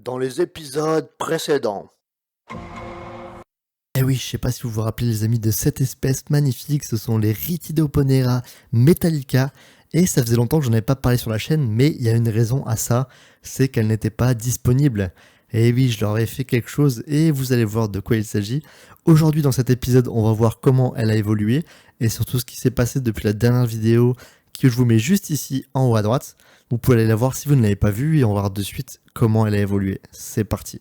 Dans les épisodes précédents. Eh oui, je sais pas si vous vous rappelez les amis de cette espèce magnifique, ce sont les Rhytidoponera metallica, et ça faisait longtemps que j'en avais pas parlé sur la chaîne, mais il y a une raison à ça, c'est qu'elle n'était pas disponible. Et oui, je leur ai fait quelque chose et vous allez voir de quoi il s'agit. Aujourd'hui dans cet épisode, on va voir comment elle a évolué, et surtout ce qui s'est passé depuis la dernière vidéo que je vous mets juste ici en haut à droite. Vous pouvez aller la voir si vous ne l'avez pas vue et on va voir de suite comment elle a évolué. C'est parti.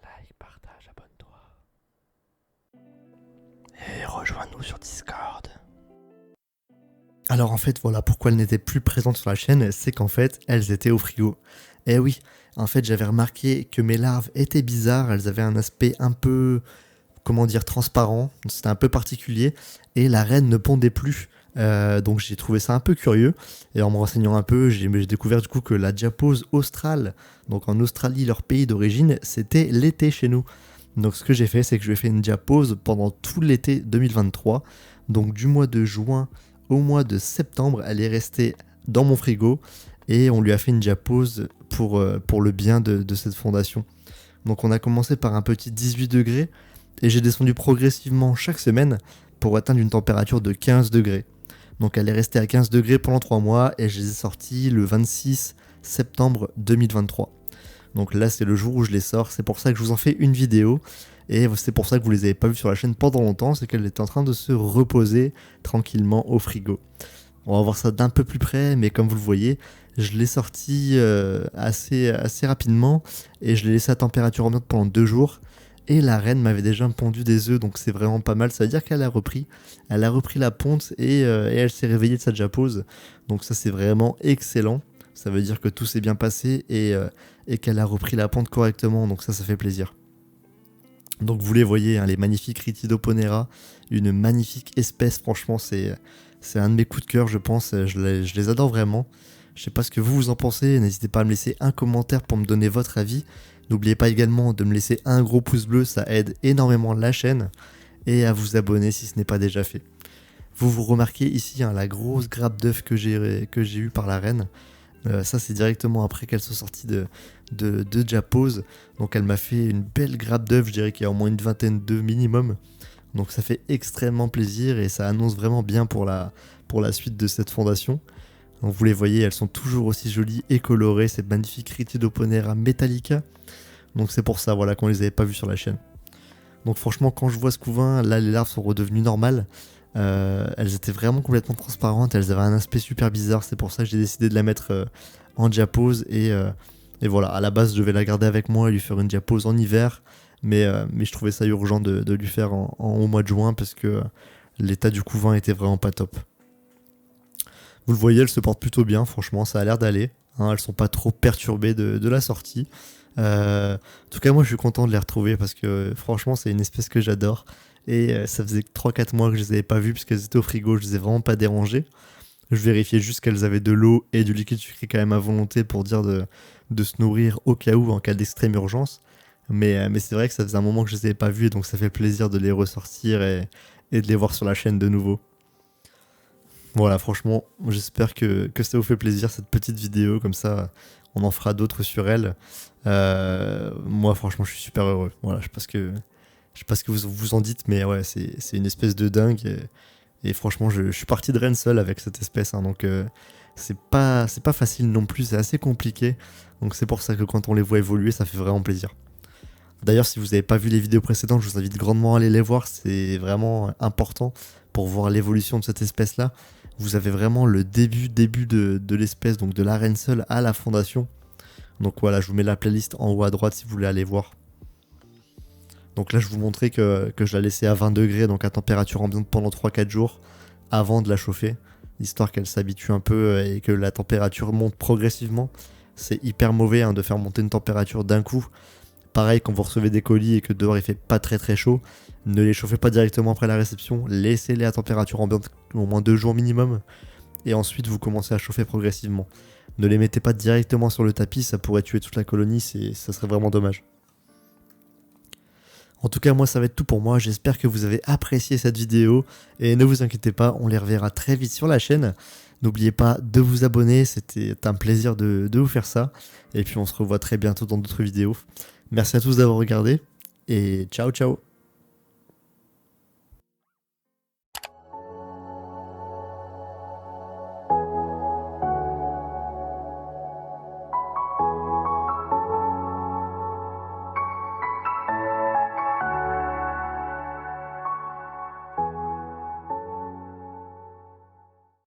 Like, partage, abonne-toi. Et rejoins-nous sur Discord. Alors en fait, voilà pourquoi elles n'étaient plus présentes sur la chaîne, c'est qu'en fait, elles étaient au frigo. Eh oui, en fait, j'avais remarqué que mes larves étaient bizarres, elles avaient un aspect un peu, comment dire, transparent, c'était un peu particulier, et la reine ne pondait plus. Donc j'ai trouvé ça un peu curieux, et en me renseignant un peu, j'ai découvert du coup que la diapause australe, donc en Australie, leur pays d'origine, c'était l'été chez nous. Donc ce que j'ai fait, c'est que je lui ai fait une diapause pendant tout l'été 2023, donc du mois de juin au mois de septembre, elle est restée dans mon frigo et on lui a fait une diapause pour le bien de cette fondation. Donc on a commencé par un petit 18 degrés et j'ai descendu progressivement chaque semaine pour atteindre une température de 15 degrés. Donc elle est restée à 15 degrés pendant 3 mois et je les ai sortis le 26 septembre 2023. Donc là c'est le jour où je les sors, c'est pour ça que je vous en fais une vidéo. Et c'est pour ça que vous les avez pas vues sur la chaîne pendant longtemps, c'est qu'elle était en train de se reposer tranquillement au frigo. On va voir ça d'un peu plus près, mais comme vous le voyez, je l'ai sorti assez rapidement et je l'ai laissé à température ambiante pendant 2 jours. Et la reine m'avait déjà pondu des œufs, donc c'est vraiment pas mal. Ça veut dire qu'elle a repris. Elle a repris la ponte et elle s'est réveillée de sa diapause. Donc ça c'est vraiment excellent. Ça veut dire que tout s'est bien passé et qu'elle a repris la pente correctement, donc ça fait plaisir. Donc vous les voyez, hein, les magnifiques Rhytidoponera, une magnifique espèce, franchement c'est un de mes coups de cœur je pense, je les adore vraiment. Je sais pas ce que vous en pensez, n'hésitez pas à me laisser un commentaire pour me donner votre avis. N'oubliez pas également de me laisser un gros pouce bleu, ça aide énormément la chaîne, et à vous abonner si ce n'est pas déjà fait. Vous remarquez ici hein, la grosse grappe d'œufs que j'ai eue par la reine. Ça c'est directement après qu'elle soit sortie de diapause. Donc elle m'a fait une belle grappe d'œufs, je dirais qu'il y a au moins une vingtaine d'œufs minimum. Donc ça fait extrêmement plaisir et ça annonce vraiment bien pour la suite de cette fondation. Donc vous les voyez, elles sont toujours aussi jolies et colorées, ces magnifiques Rhytidoponera metallica. Donc c'est pour ça voilà qu'on les avait pas vues sur la chaîne. Donc franchement quand je vois ce couvain, là les larves sont redevenues normales. Elles étaient vraiment complètement transparentes, elles avaient un aspect super bizarre, c'est pour ça que j'ai décidé de la mettre en diapause et voilà, à la base je devais la garder avec moi et lui faire une diapause en hiver, mais je trouvais ça urgent de lui faire au mois de juin parce que l'état du couvain était vraiment pas top. Vous le voyez, elles se portent plutôt bien, franchement ça a l'air d'aller, hein, elles sont pas trop perturbées de la sortie. En tout cas moi je suis content de les retrouver parce que franchement c'est une espèce que j'adore. Et ça faisait 3-4 mois que je les avais pas vues puisqu'elles étaient au frigo, je les ai vraiment pas dérangées. Je vérifiais juste qu'elles avaient de l'eau et du liquide sucré quand même à volonté pour dire de se nourrir au cas où en cas d'extrême urgence. Mais c'est vrai que ça faisait un moment que je les avais pas vues et donc ça fait plaisir de les ressortir et de les voir sur la chaîne de nouveau. Voilà, franchement, j'espère que ça vous fait plaisir cette petite vidéo, comme ça on en fera d'autres sur elles. Moi franchement je suis super heureux. Voilà, je sais pas ce que vous en dites, mais ouais, c'est une espèce de dingue. Et franchement, je suis parti de Rennes seul avec cette espèce. Hein, donc, c'est pas facile non plus, c'est assez compliqué. Donc, c'est pour ça que quand on les voit évoluer, ça fait vraiment plaisir. D'ailleurs, si vous n'avez pas vu les vidéos précédentes, je vous invite grandement à aller les voir. C'est vraiment important pour voir l'évolution de cette espèce-là. Vous avez vraiment le début de l'espèce, donc de la reine seule à la fondation. Donc voilà, je vous mets la playlist en haut à droite si vous voulez aller voir. Donc là, je vous montrais que je la laissais à 20 degrés, donc à température ambiante pendant 3-4 jours, avant de la chauffer, histoire qu'elle s'habitue un peu et que la température monte progressivement. C'est hyper mauvais hein, de faire monter une température d'un coup. Pareil, quand vous recevez des colis et que dehors il fait pas très chaud, ne les chauffez pas directement après la réception, laissez-les à température ambiante au moins 2 jours minimum, et ensuite vous commencez à chauffer progressivement. Ne les mettez pas directement sur le tapis, ça pourrait tuer toute la colonie, ça serait vraiment dommage. En tout cas, moi, ça va être tout pour moi. J'espère que vous avez apprécié cette vidéo. Et ne vous inquiétez pas, on les reverra très vite sur la chaîne. N'oubliez pas de vous abonner, c'était un plaisir de vous faire ça. Et puis on se revoit très bientôt dans d'autres vidéos. Merci à tous d'avoir regardé et ciao ciao.